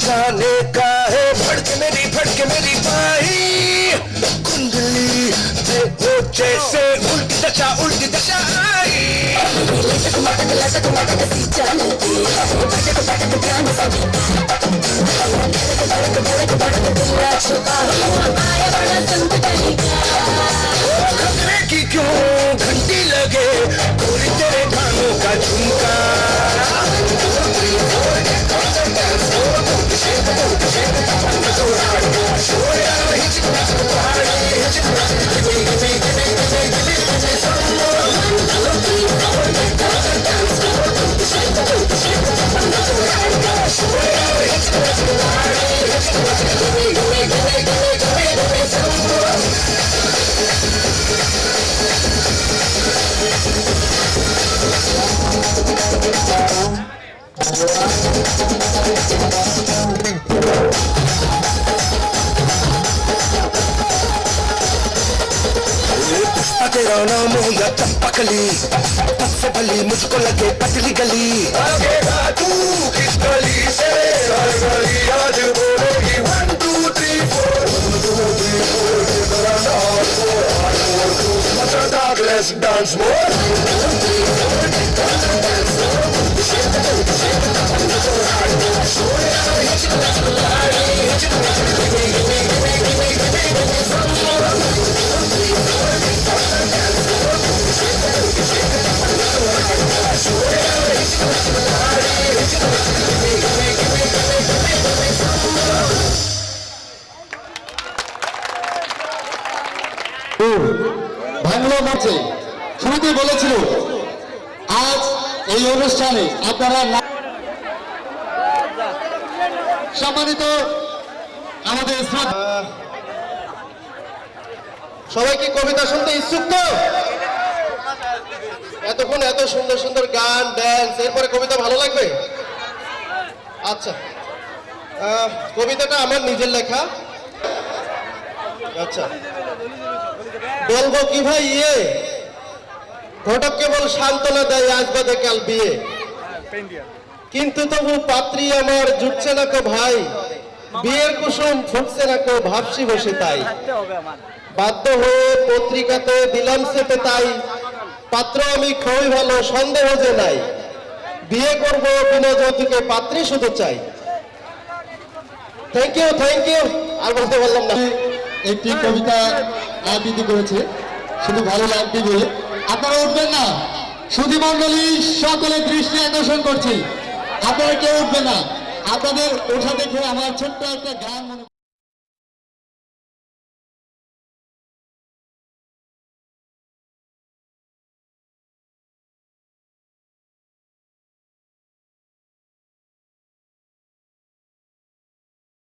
जाने का है फड़के मेरी बाही कुंडली देखो जैसे उल्टी दशा आई खतरे की क्यों घंटी लगे गोरी तेरे गानों का झुमका तेरा नाम हो या चंपकली सबसे भली मुझको लगे पतली गली आगेगा तू किस गली से हर गली आज बोलेगी 1 2 3 4 तेरा नाम हो dog let's dance more Bangla মঞ্চে শুরুতেই বলেছিল আজ এই অনুষ্ঠানে আপনারা সম্মানিত আমাদের সবাই কি কবিতা শুনতে ইচ্ছুক তো এতক্ষণ এত সুন্দর সুন্দর গান ড্যান্স এরপরে কবিতা ভালো লাগবে আচ্ছা কবিতাটা আমার নিজের লেখা আচ্ছা বলবো কি ভাই ঘটক কেবল সান্ত্বনা দেয় আজ বাদে কাল বিয়ে কিন্তু তবু পাত্রী আমার জুটছে না কো ভাই বিয়ের কুসুম ফুটছে না কো ভাবছি বসে তাই বাধ্য হয়ে পত্রিকাতে দিলাম সেতে তাই পাত্র আমি খুবই ভালো সন্দেহ যে নাই বিয়ে করব বিনা যৌতুকে পাত্রী শুধু চাই থ্যাংক ইউ আর বলতে পারলাম না একটি কবিতা আবৃত্তি করেছে শুধু ভালো লাগবে বলে আপনারা উঠবেন না সুধী মণ্ডলী সকলে দৃষ্টি আকর্ষণ করছি আপনারা কেউ উঠবেন না আপনাদের ওঠা দেখে আমার ছোট্ট একটা গান